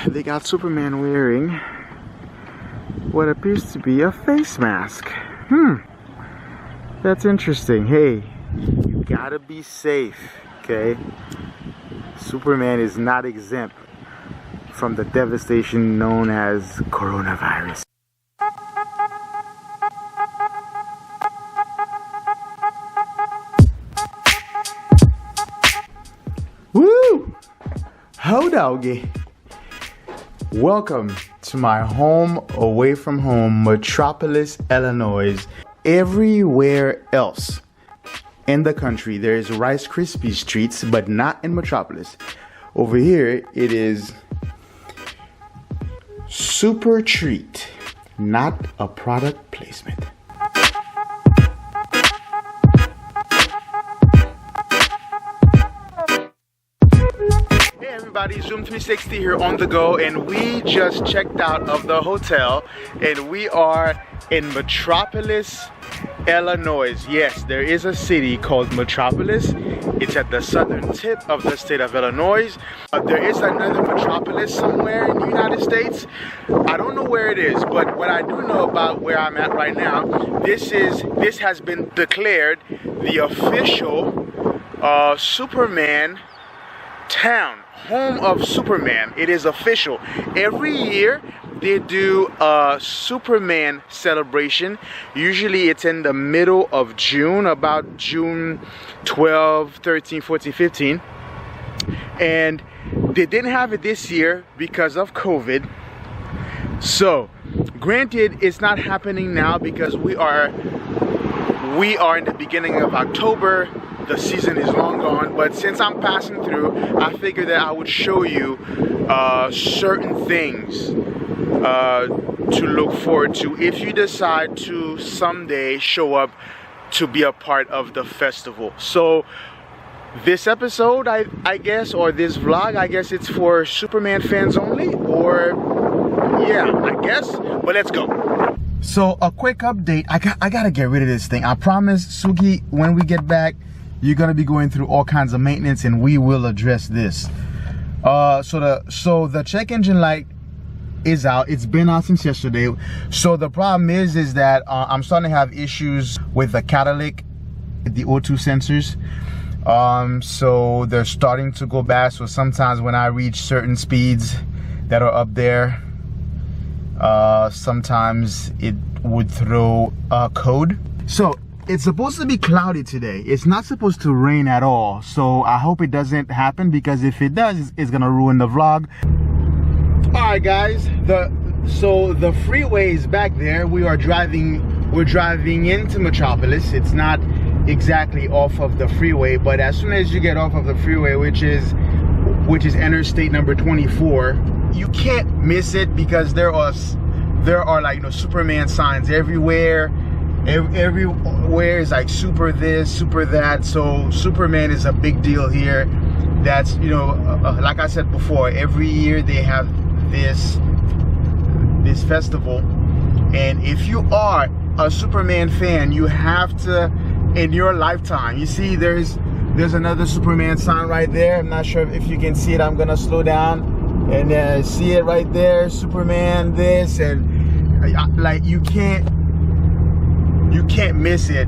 they got Superman wearing what appears to be a face mask. That's interesting. Hey, you gotta be safe, okay? Superman is not exempt from the devastation known as coronavirus. Woo! Ho doggy. Welcome to my home away from home, Metropolis, Illinois. Everywhere else in the country there is Rice Krispies treats, but not in Metropolis. Over here it is Super Treat, not a product placement. Everybody, Zoom 360 here on the go, and we just checked out of the hotel and we are in Metropolis, Illinois. Yes, there is a city called Metropolis. It's at the southern tip of the state of Illinois. There is another Metropolis somewhere in the United States. I don't know where it is, but what I do know about where I'm at right now, this has been declared the official Superman town, home of Superman. It is official. Every year they do a Superman celebration. Usually it's in the middle of June, about June 12, 13, 14, 15. And they didn't have it this year because of COVID. So granted, it's not happening now because we are in the beginning of October. The season is long gone, but since I'm passing through, I figured that I would show you certain things to look forward to if you decide to someday show up to be a part of the festival. So this episode, I guess, or this vlog, I guess it's for Superman fans only, or yeah, I guess, but let's go. So a quick update. I gotta get rid of this thing. I promise, Suki, when we get back, you're gonna be going through all kinds of maintenance, and we will address this. So the check engine light is out. It's been out since yesterday. So the problem is that I'm starting to have issues with the catalytic, the O2 sensors. So they're starting to go bad. So sometimes when I reach certain speeds that are up there, sometimes it would throw a code. So it's supposed to be cloudy today. It's not supposed to rain at all. So I hope it doesn't happen, because if it does, it's gonna ruin the vlog. All right, guys. So the freeway is back there. We're driving into Metropolis. It's not exactly off of the freeway, but as soon as you get off of the freeway, which is Interstate number 24, you can't miss it, because there are like, you know, Superman signs everywhere. Everywhere is like super this, super that. So Superman is a big deal here. That's, you know, like I said before, every year they have this festival, and if you are a Superman fan, you have to, in your lifetime, you see there's another Superman sign right there. I'm not sure if you can see it. I'm gonna slow down and see it right there, Superman this, and like you can't miss it.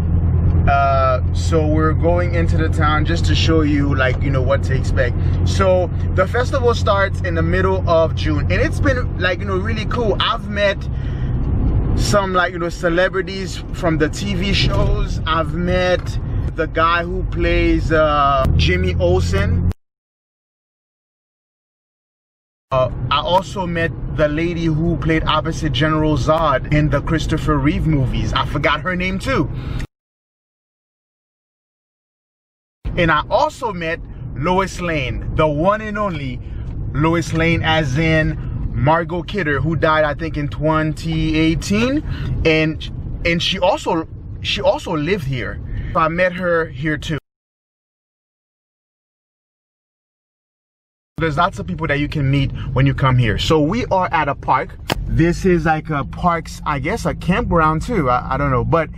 So we're going into the town just to show you, like, you know, what to expect. So the festival starts in the middle of June, and it's been, like, you know, really cool. I've met some, like, you know, celebrities from the TV shows. I've met the guy who plays Jimmy Olsen. I also met the lady who played opposite General Zod in the Christopher Reeve movies. I forgot her name too. And I also met Lois Lane, the one and only Lois Lane, as in Margot Kidder, who died, I think, in 2018. And she also lived here. I met her here too. There's lots of people that you can meet when you come here. So we are at a park. This is like a park's, I guess, a campground too. I don't know. But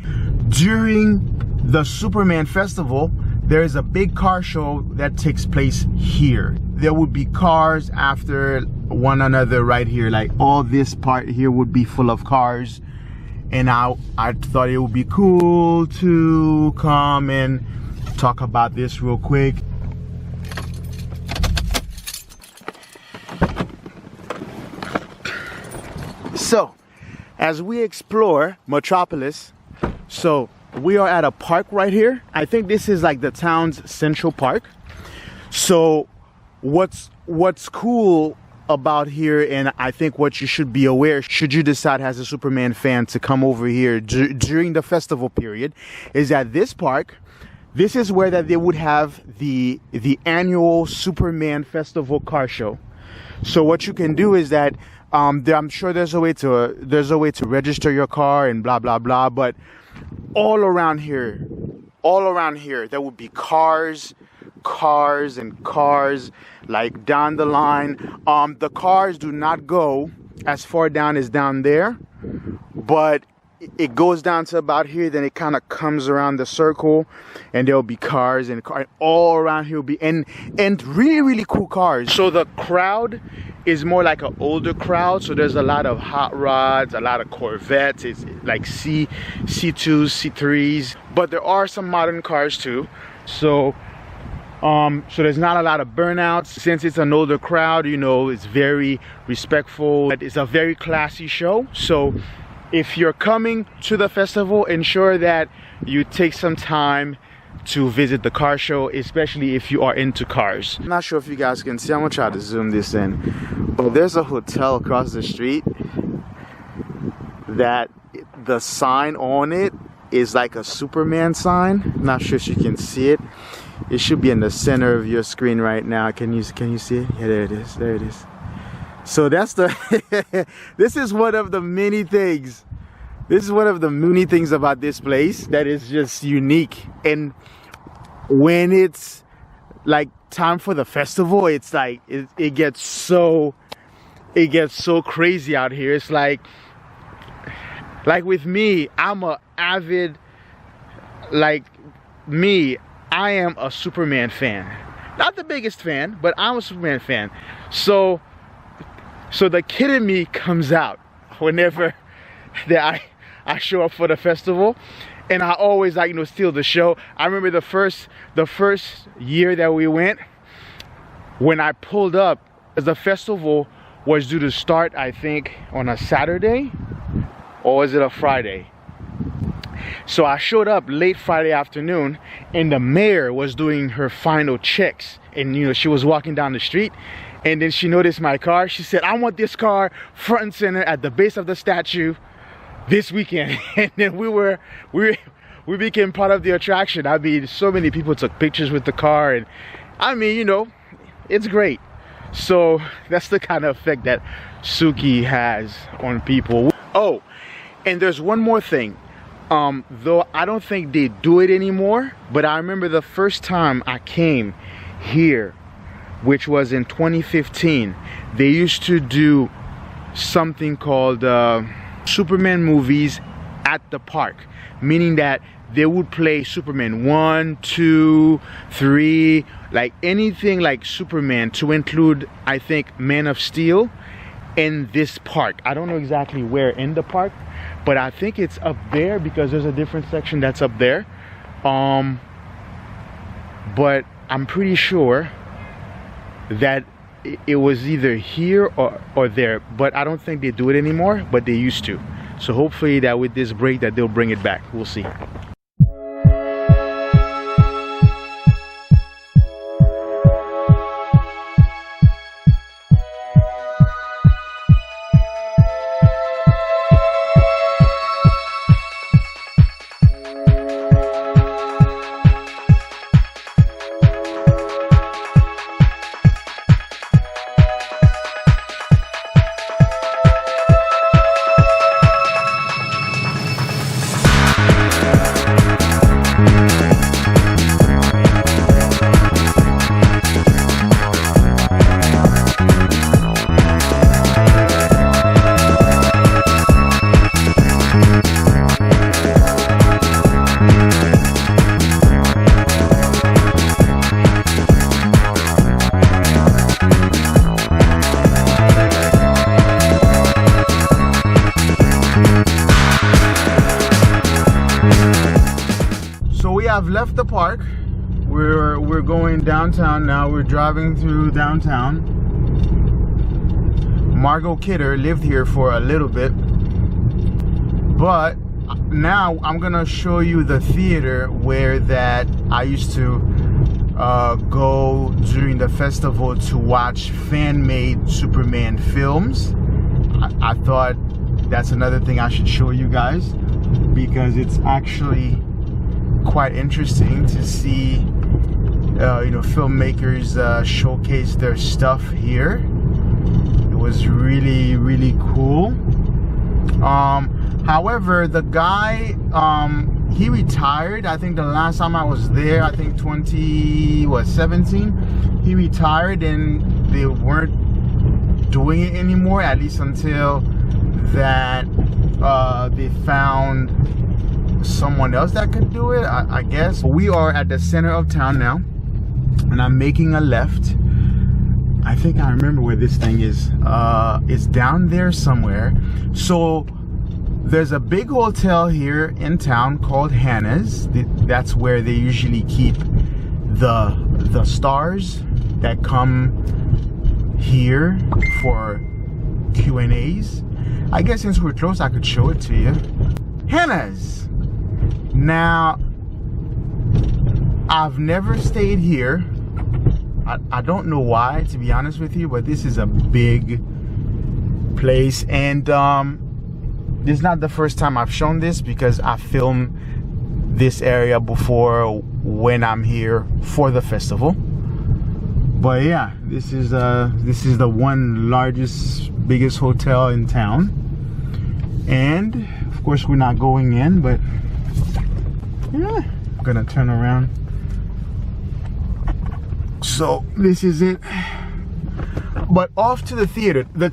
during the Superman festival, there is a big car show that takes place here. There would be cars after one another right here. Like all this part here would be full of cars, and I thought it would be cool to come and talk about this real quick. So as we explore Metropolis, so we are at a park right here. I think this is like the town's central park. So what's cool about here, and I think what you should be aware should you decide as a Superman fan to come over here during the festival period, is that this park, this is where that they would have the annual Superman Festival car show. So what you can do is that I'm sure there's a way to register your car and blah blah blah, but all around here there would be cars and cars, like down the line. The cars do not go as far down as down there, but it goes down to about here, then it kind of comes around the circle, and there'll be cars and all around here will be and really cool cars. So the crowd is more like an older crowd, so there's a lot of hot rods, a lot of Corvettes. It's like C2s, C3s, but there are some modern cars too. So there's not a lot of burnouts. Since it's an older crowd, you know, it's very respectful. It's a very classy show. So if you're coming to the festival, ensure that you take some time to visit the car show, especially if you are into cars. I'm not sure if you guys can see. I'm gonna try to zoom this in, but there's a hotel across the street that the sign on it is like a Superman sign. I'm not sure if you can see it. It should be in the center of your screen right now. Can you see it? Yeah, there it is. There it is. So that's the this is one of the many things. This is one of the many things about this place that is just unique. And when it's like time for the festival, it's like it gets so crazy out here. It's like with me, I'm a avid, I am a Superman fan. Not the biggest fan, but I'm a Superman fan. So the kid in me comes out whenever that I show up for the festival, and I always steal the show. I remember the first year that we went, when I pulled up, the festival was due to start, I think, on a Saturday, or was it a Friday? So I showed up late Friday afternoon, and the mayor was doing her final checks, and she was walking down the street, and then she noticed my car. She said, "I want this car front and center at the base of the statue this weekend." And then we became part of the attraction. I mean, so many people took pictures with the car, and I mean, it's great. So that's the kind of effect that Suki has on people. Oh, and there's one more thing. Though I don't think they do it anymore, but I remember the first time I came here, which was in 2015, they used to do something called Superman movies at the park, meaning that they would play Superman 1, 2, 3, like anything like Superman, to include, I think, Man of Steel in this park. I don't know exactly where in the park, but I think it's up there because there's a different section that's up there. But I'm pretty sure that it was either here or there, but I don't think they do it anymore, but they used to. So hopefully that with this break that they'll bring it back. We'll see. have left the park. We're going downtown now. We're driving through downtown. Margot Kidder lived here for a little bit, but now I'm gonna show you the theater where that I used to go during the festival to watch fan-made Superman films. I thought that's another thing I should show you guys, because it's actually quite interesting to see you know, filmmakers showcase their stuff here. It was really cool. However, the guy, he retired. I think the last time I was there, I think 2017, he retired, and they weren't doing it anymore, at least until that they found someone else that could do it, I guess. We are at the center of town now, and I'm making a left. I think I remember where this thing is. It's down there somewhere. So there's a big hotel here in town called Hannah's. That's where they usually keep the stars that come here for Q&As. I guess since we're close, I could show it to you. Hannah's. Now, I've never stayed here. I don't know why, to be honest with you, but this is a big place, and this is not the first time I've shown this, because I filmed this area before when I'm here for the festival. But yeah, this is the one biggest hotel in town, and of course we're not going in, but yeah, I'm gonna turn around. So this is it. But off to the theater. The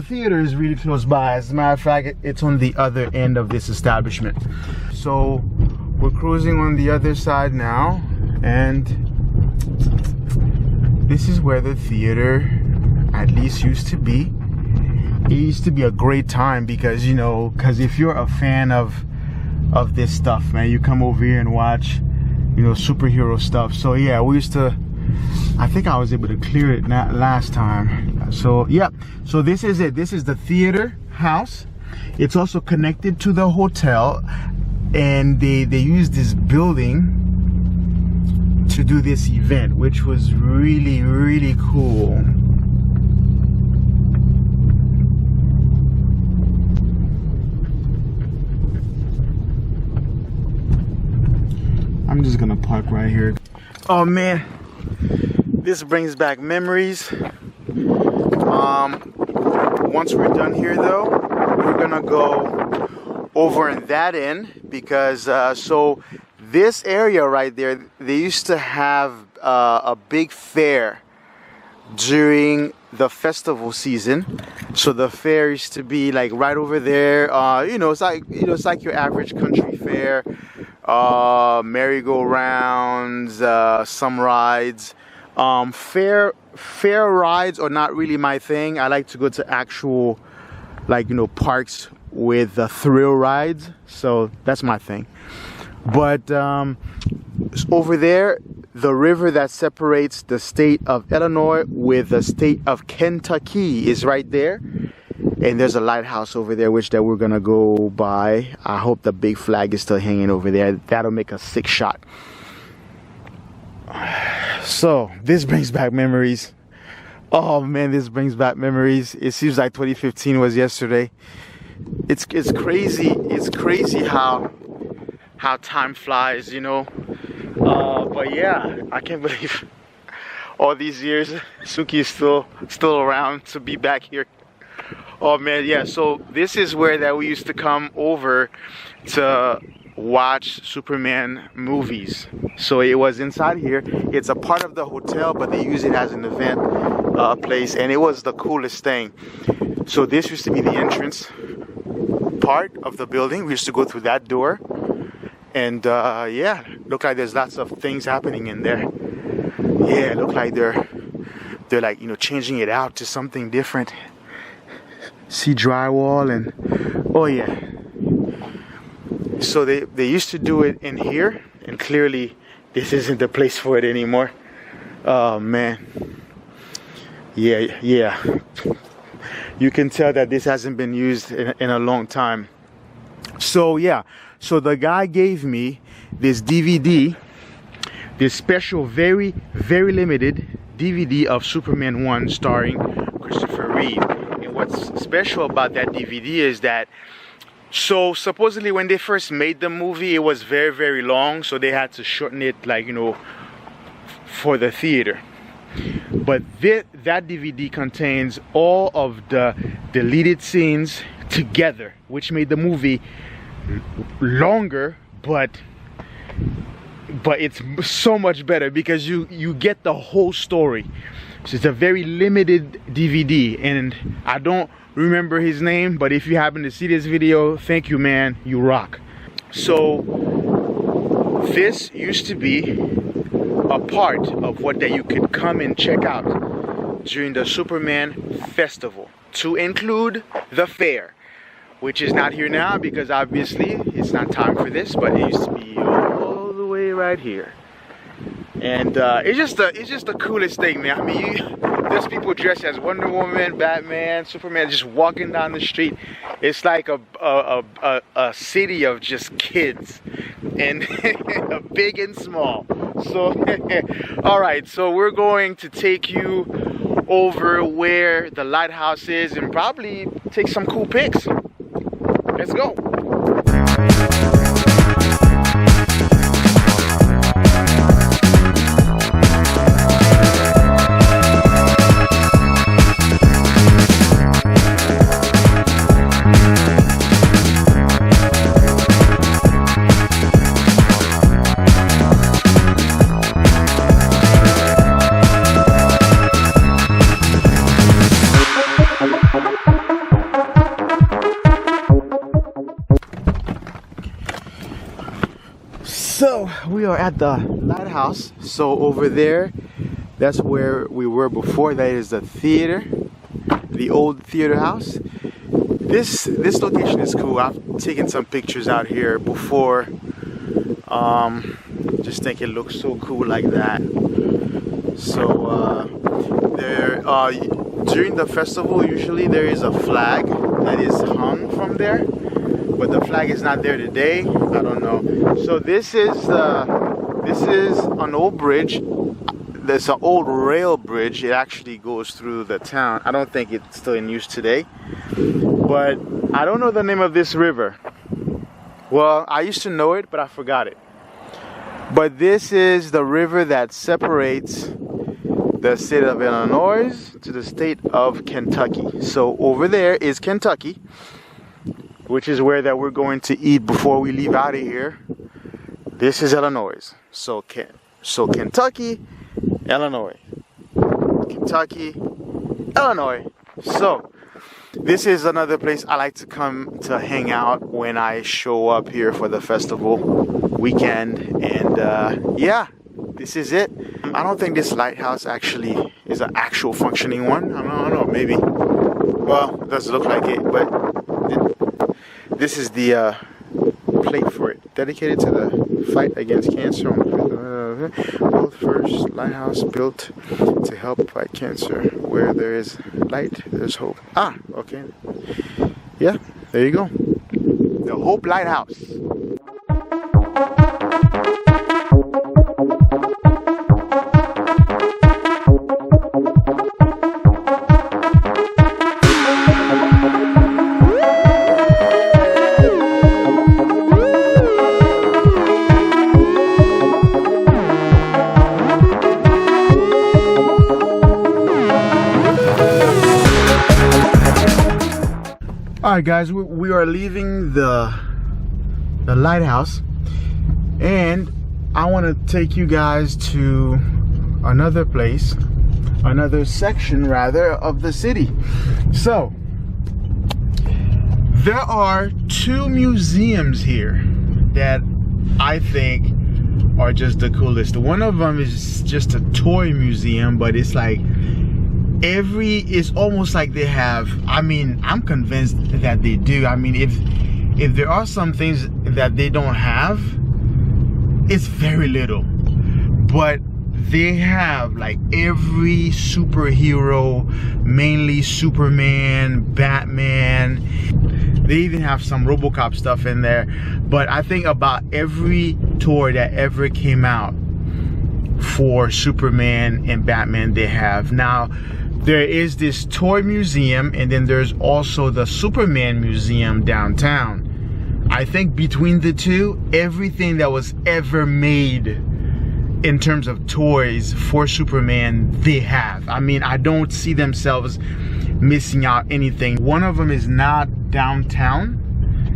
theater is really close by. As a matter of fact, it's on the other end of this establishment. So we're cruising on the other side now, and this is where the theater at least used to be. It used to be a great time, because, you know, if you're a fan of this stuff, man, you come over here and watch, you know, superhero stuff. So yeah, we used to, I think I was able to clear it last time. So yeah, so this is it. This is the theater house. It's also connected to the hotel, and they used this building to do this event, which was really cool. I'm just gonna park right here. Oh man, this brings back memories. Once we're done here though, we're gonna go over in that end, because so this area right there, they used to have a big fair during the festival season. So the fair used to be like right over there. You know, it's like your average country fair. Merry-go-rounds, some rides. Fair rides are not really my thing. I like to go to actual, like, you know, parks with thrill rides. So that's my thing. But over there, the river that separates the state of Illinois with the state of Kentucky is right there. And there's a lighthouse over there, which that we're gonna go by. I hope the big flag is still hanging over there. That'll make a sick shot. So this brings back memories. Oh man, this brings back memories. It seems like 2015 was yesterday. It's crazy. It's crazy how time flies, you know. But yeah, I can't believe all these years Suki is still around to be back here. Oh man, yeah, so this is where that we used to come over to watch Superman movies. So it was inside here. It's a part of the hotel, but they use it as an event place, and it was the coolest thing. So this used to be the entrance part of the building. We used to go through that door, and yeah, look like there's lots of things happening in there. Yeah, look like they're like, you know, changing it out to something different. See drywall, and oh yeah. So they used to do it in here, and clearly this isn't the place for it anymore. Oh man, yeah, you can tell that this hasn't been used in a long time. So yeah, so the guy gave me this DVD, this special, very limited DVD of Superman 1 starring Christopher Reeve. And what's special about that DVD is that, so supposedly when they first made the movie, it was very long, so they had to shorten it, like, you know, for the theater. But that DVD contains all of the deleted scenes together, which made the movie longer, but it's so much better because you get the whole story. So it's a very limited DVD, and I don't remember his name, but if you happen to see this video, thank you, man, you rock. So this used to be a part of what that you could come and check out during the Superman festival, to include the fair, which is not here now because obviously it's not time for this, but it used to be all the way right here. And it's just the coolest thing, man. I mean, there's people dressed as Wonder Woman, Batman, Superman, just walking down the street. It's like a city of just kids, and big and small. So all right, so we're going to take you over where the lighthouse is and probably take some cool pics. Let's go. So we are at the lighthouse. So over there, that's where we were before. That is the theater, the old theater house. This location is cool. I've taken some pictures out here before. Just think it looks so cool like that. So during the festival, usually there is a flag that is hung from there, but the flag is not there today. I don't know. So this is an old bridge. There's an old rail bridge. It actually goes through the town. I don't think it's still in use today, but I don't know the name of this river. Well, I used to know it, but I forgot it. But this is the river that separates the state of Illinois to the state of Kentucky. So over there is Kentucky, which is where that we're going to eat before we leave out of here. This is Illinois. So Kentucky, Illinois. Kentucky, Illinois. So this is another place I like to come to hang out when I show up here for the festival weekend. And yeah, this is it. I don't think this lighthouse actually is an actual functioning one. I don't know, maybe. Well, it doesn't look like it, but this is the plate for it. Dedicated to the fight against cancer. World's first lighthouse built to help fight cancer. Where there is light, there's hope. Ah, okay. Yeah, there you go. The Hope Lighthouse. Alright guys, we are leaving the lighthouse, and I want to take you guys to another place, another section rather of the city. So there are two museums here that I think are just the coolest. One of them is just a toy museum, but it's like it's almost like they have, I mean, I'm convinced that they do. I mean, if there are some things that they don't have, it's very little, but they have like every superhero, mainly Superman, Batman. They even have some RoboCop stuff in there. But I think about every toy that ever came out for Superman and Batman they have. Now, there is this toy museum, and then there's also the Superman museum downtown. I think between the two, everything that was ever made in terms of toys for Superman, they have. I mean, I don't see themselves missing out anything. One of them is not downtown,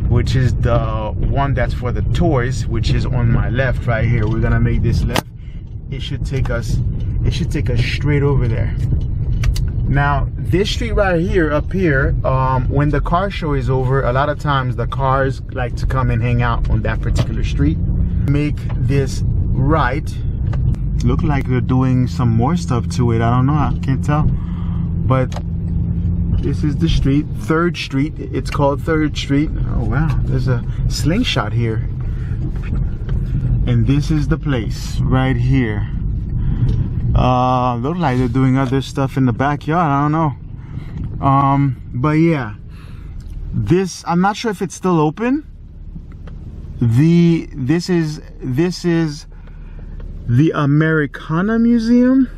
which is the one that's for the toys, which is on my left right here. We're gonna make this left. It should take us straight over there. Now, this street right here, up here, when the car show is over, a lot of times the cars like to come and hang out on that particular street. Make this right. Look like they're doing some more stuff to it. I don't know, I can't tell. But this is the street, 3rd Street. It's called 3rd Street. Oh wow, there's a slingshot here. And this is the place right here. Look like they're doing other stuff in the backyard. I don't know. But yeah, this, I'm not sure if it's still open. This is the Americana Museum,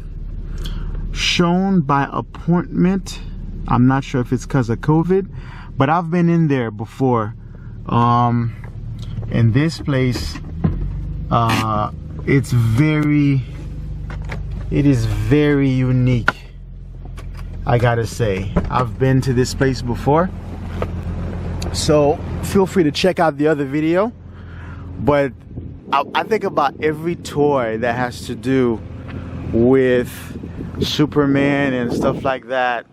shown by appointment. I'm not sure if it's because of COVID, but I've been in there before. And this place, it is very unique, I gotta say. I've been to this place before, so feel free to check out the other video. But I think about every toy that has to do with Superman and stuff like that.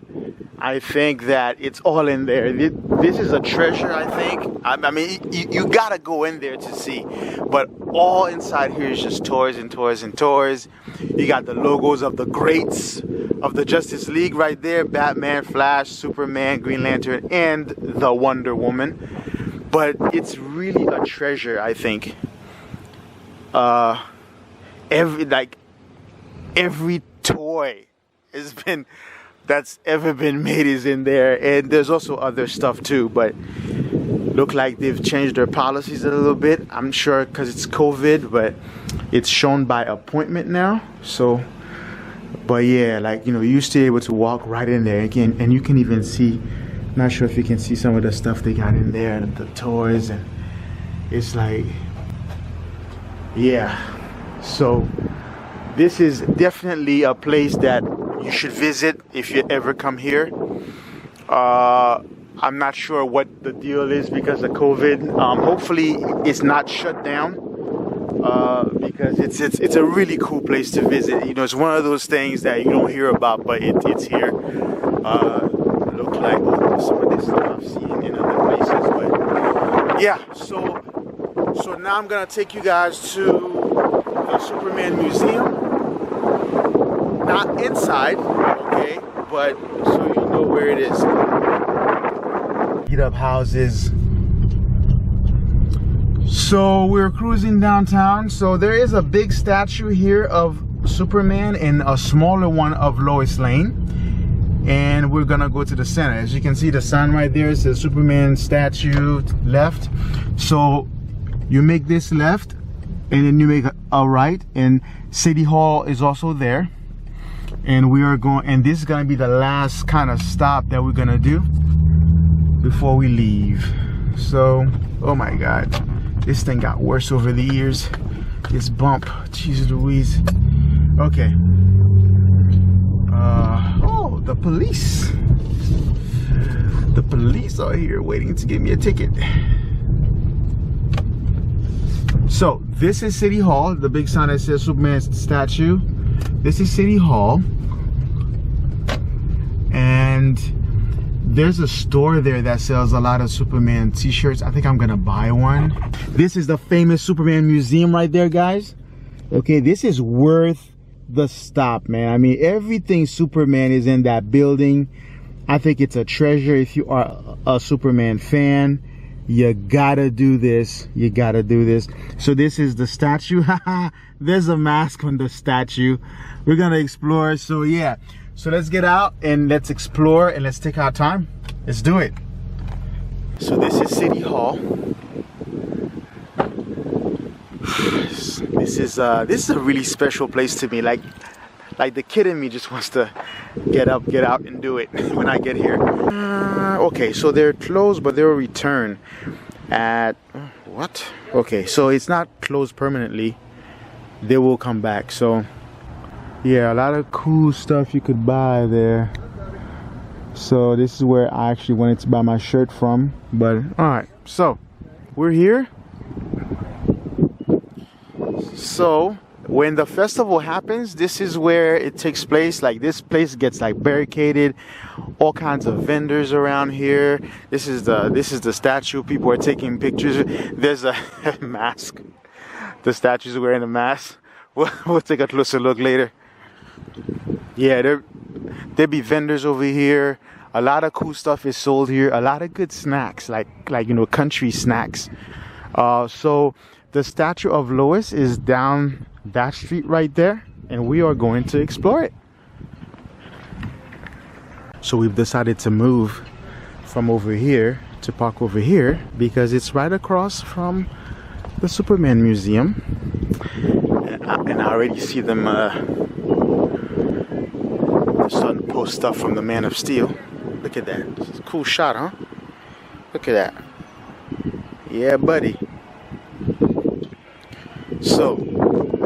I think that it's all in there. This is a treasure, I think. I mean, you gotta go in there to see. But all inside here is just toys and toys and toys. You got the logos of the greats of the Justice League right there. Batman, Flash, Superman, Green Lantern, and the Wonder Woman. But it's really a treasure, I think. Every toy that's ever been made is in there, and there's also other stuff too, but look like they've changed their policies a little bit. I'm sure because it's COVID, but it's shown by appointment now. So, but yeah, like, you know, you used to be able to walk right in there again, and you can even see, not sure if you can see some of the stuff they got in there, the toys, and it's like, yeah. So this is definitely a place that you should visit if you ever come here. I'm not sure what the deal is because of COVID. Hopefully it's not shut down, because it's a really cool place to visit. You know, it's one of those things that you don't hear about, but it's here. Look like some of this stuff I've seen in other places, but yeah. So now I'm gonna take you guys to the Superman Museum. Not inside, okay, but so you know where it is. Beat up houses. So we're cruising downtown. So there is a big statue here of Superman and a smaller one of Lois Lane. And we're gonna go to the center. As you can see, the sign right there says Superman statue left. So you make this left, and then you make a right, and City Hall is also there. And we are going, and this is gonna be the last kind of stop that we're gonna do before we leave. So, oh my God, this thing got worse over the years. This bump, Jesus Louise. Okay. Oh, the police. The police are here waiting to give me a ticket. So this is City Hall, the big sign that says Superman statue. This is City Hall, and there's a store there that sells a lot of Superman t-shirts. I think I'm gonna buy one. This is the famous Superman Museum right there, guys. Okay, this is worth the stop, man. I mean, everything Superman is in that building. I think it's a treasure if you are a Superman fan. You gotta do this. You gotta do this. So this is the statue. There's a mask on the statue. We're gonna explore. So yeah, so let's get out and let's explore and let's take our time. Let's do it. So this is City Hall. This is a really special place to me. Like the kid in me just wants to get up, get out and do it when I get here. Okay, so they're closed, but they'll return at what? Okay, so it's not closed permanently. They will come back. So yeah, a lot of cool stuff you could buy there. So this is where I actually wanted to buy my shirt from. But all right, so we're here. So when the festival happens, this is where it takes place. Like this place gets like barricaded, all kinds of vendors around here. This is the statue. People are taking pictures. There's a mask. The statue's wearing a mask. We'll take a closer look later. Yeah, there'll be vendors over here. A lot of cool stuff is sold here. A lot of good snacks, like you know, country snacks. So the statue of Lois is down that street right there, and we are going to explore it. So we've decided to move from over here to park over here because it's right across from the Superman Museum, and I already see them starting to post stuff from the Man of Steel. Look at that. It's a cool shot, huh? Look at that. Yeah, buddy. So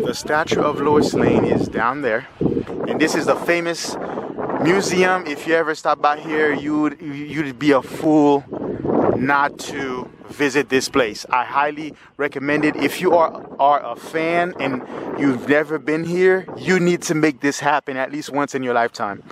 the statue of Lois Lane is down there, and this is the famous museum. If you ever stop by here, you'd be a fool not to visit this place. I highly recommend it. If you are a fan and you've never been here, you need to make this happen at least once in your lifetime.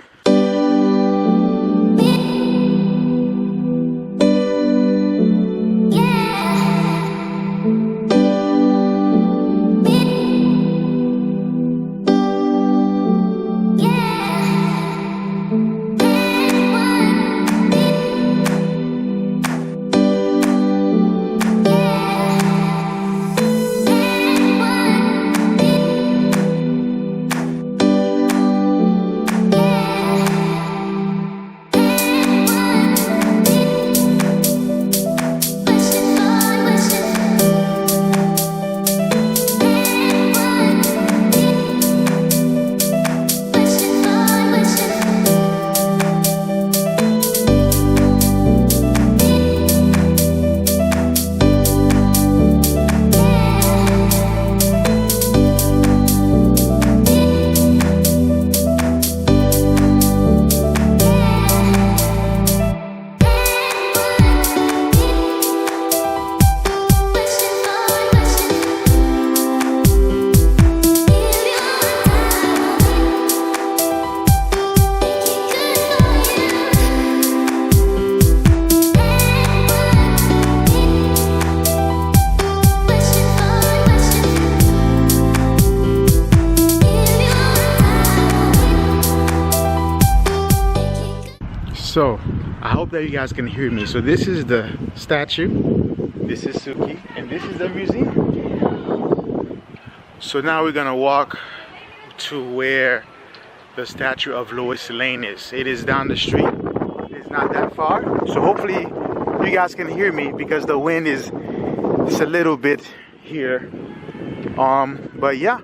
So I hope that you guys can hear me. So this is the statue, this is Suki, and this is the museum. So now we're gonna walk to where the statue of Lois Lane is. It is down the street. It's not that far. So hopefully you guys can hear me because the wind is just a little bit here. But yeah.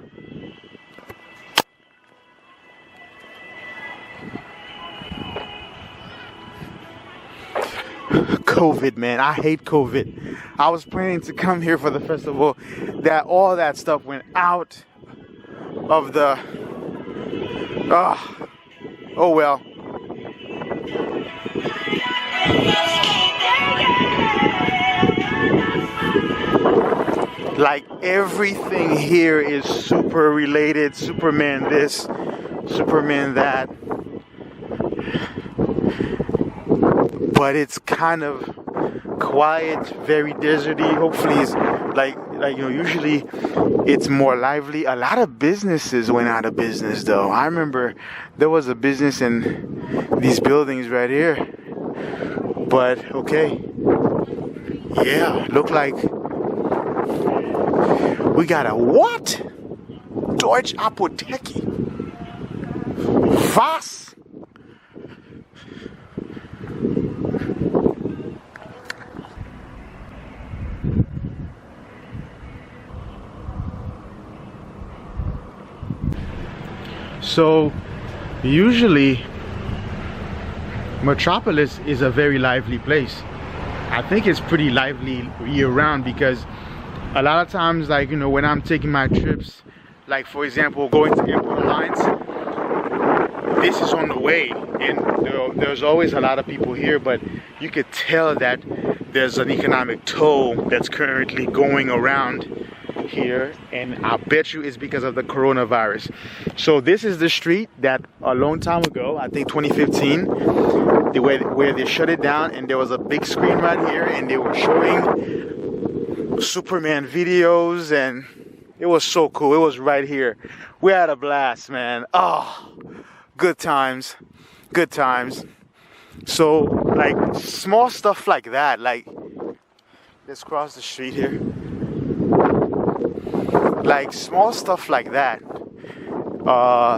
COVID, man, I hate COVID. I was planning to come here for the festival. All that stuff went out of the oh well. Like everything here is super related. Superman this, Superman that. But it's kind of quiet, very deserty. Hopefully it's like you know, usually it's more lively. A lot of businesses went out of business though. I remember there was a business in these buildings right here. But okay. Yeah, look like we got a what? Deutsche Apotheke. Was? So usually Metropolis is a very lively place. I think it's pretty lively year-round because a lot of times, like, you know, when I'm taking my trips, like for example going to Airport Alliance, this is on the way and there's always a lot of people here, but you could tell that there's an economic toll that's currently going around here, and I bet you it's because of the coronavirus. So this is the street that a long time ago, I think 2015, where they shut it down, and there was a big screen right here and they were showing Superman videos, and it was so cool. It was right here. We had a blast, man. Oh, good times, good times. So like small stuff like that, like let's cross the street here. Like small stuff like that,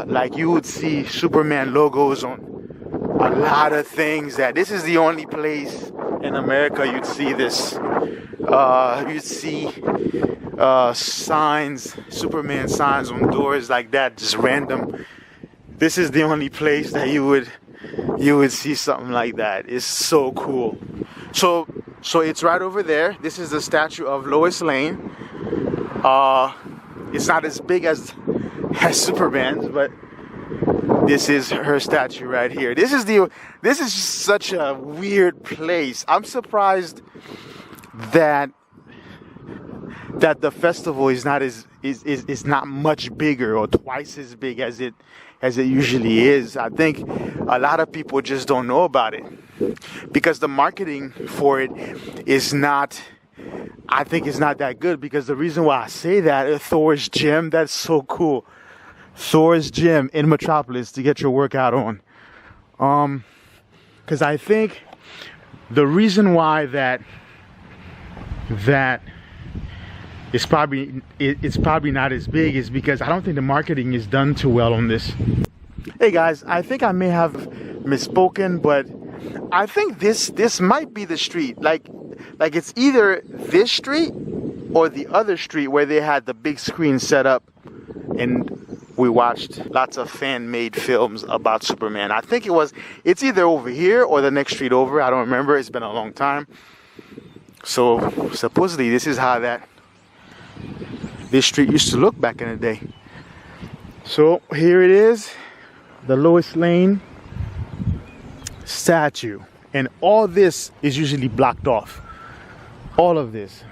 like you would see Superman logos on a lot of things. That this is the only place in America you'd see this. You'd see signs, Superman signs on doors like that, just random. This is the only place that you would see something like that. It's so cool. So it's right over there. This is the statue of Lois Lane. It's not as big as Superman's, but this is her statue right here. This is such a weird place. I'm surprised that the festival is not much bigger or twice as big as it usually is. I think a lot of people just don't know about it because the marketing for it is not. I think it's not that good, because the reason why I say that, Thor's Gym, that's so cool. Thor's Gym in Metropolis to get your workout on. Because I think the reason why that it's probably not as big is because I don't think the marketing is done too well on this. Hey guys, I think I may have misspoken, but I think this might be the street. Like it's either this street or the other street where they had the big screen set up and we watched lots of fan-made films about Superman. I think it's either over here or the next street over. I don't remember. It's been a long time. So supposedly this is how this street used to look back in the day. So here it is, the Lois Lane statue. And all this is usually blocked off. All of this.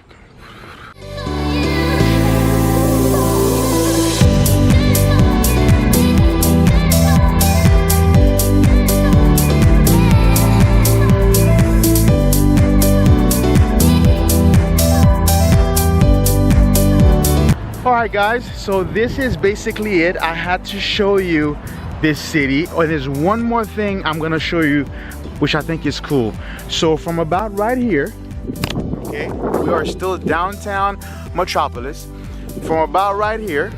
Alright guys, so this is basically it. I had to show you this city. Oh, there's one more thing I'm gonna show you which I think is cool. So from about right here, okay, we are still downtown Metropolis. From about right here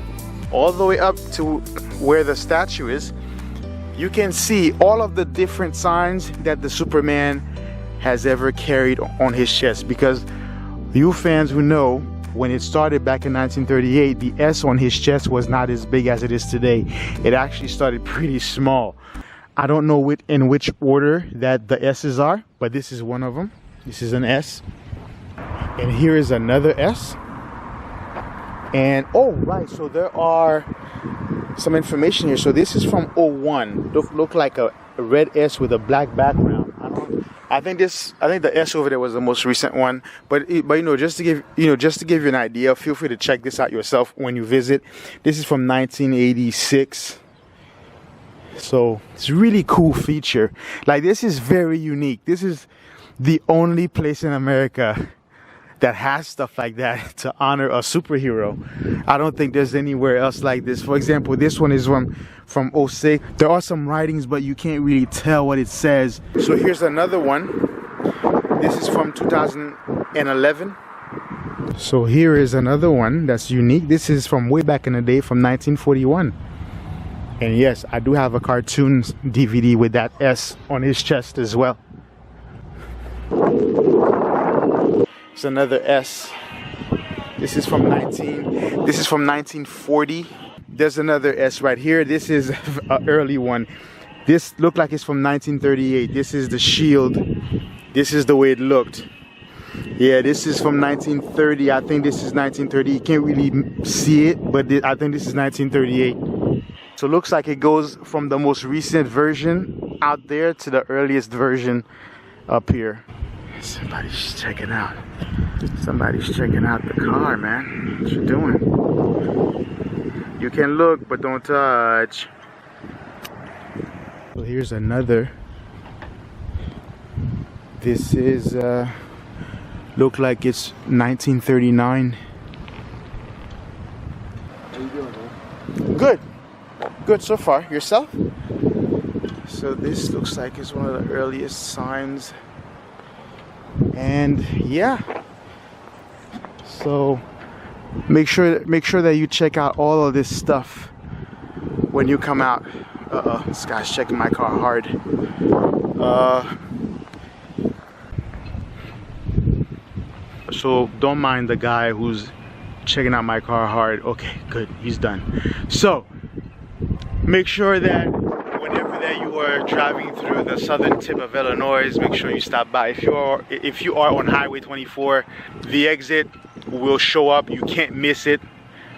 all the way up to where the statue is, you can see all of the different signs that the Superman has ever carried on his chest. Because you fans who know, when it started back in 1938, the S on his chest was not as big as it is today. It actually started pretty small. I don't know in which order that the S's are, but this is one of them. This is an S. And here is another S. And oh right, so there are some information here. So this is from 01. Look like a red S with a black background. I think the S over there was the most recent one, but you know, just to give you an idea, feel free to check this out yourself when you visit. This is from 1986. So it's a really cool feature. Like, this is very unique. This is the only place in America that has stuff like that to honor a superhero. I don't think there's anywhere else like this. For example, this one is from 06. There are some writings, but you can't really tell what it says. So here's another one. This is from 2000. and 11. So here is another one that's unique. This is from way back in the day, from 1941. And yes, I do have a cartoons DVD with that S on his chest as well. It's another S. This is from 1940. There's another S right here. This is an early one. This looked like it's from 1938. This is the shield. This is the way it looked. Yeah, this is from 1930. I think this is 1930. You can't really see it, but I think this is 1938. So it looks like it goes from the most recent version out there to the earliest version up here. Somebody's checking out. Somebody's checking out the car, man. What you doing? You can look, but don't touch. So here's another. This is look like it's 1939. How you doing, man? Good. Good so far. Yourself? So this looks like it's one of the earliest signs. And yeah. So make sure that you check out all of this stuff when you come out. Uh-oh, this guy's checking my car hard. So don't mind the guy who's checking out my car hard. Okay, good, he's done. So make sure that whenever that you are driving through the southern tip of Illinois, make sure you stop by. If you are on Highway 24, the exit will show up. You can't miss it.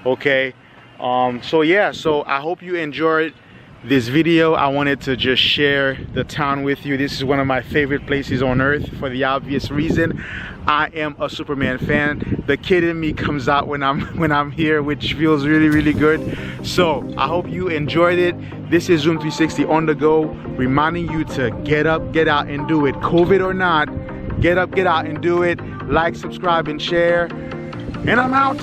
Okay. So yeah, so I hope you enjoyed this video. I wanted to just share the town with you. This is one of my favorite places on earth for the obvious reason. I am a Superman fan. The kid in me comes out when I'm here, which feels really, really good. So I hope you enjoyed it. This is Zoom 360 on the go, reminding you to get up, get out and do it. COVID or not, get up, get out and do it. Like, subscribe and share. And I'm out.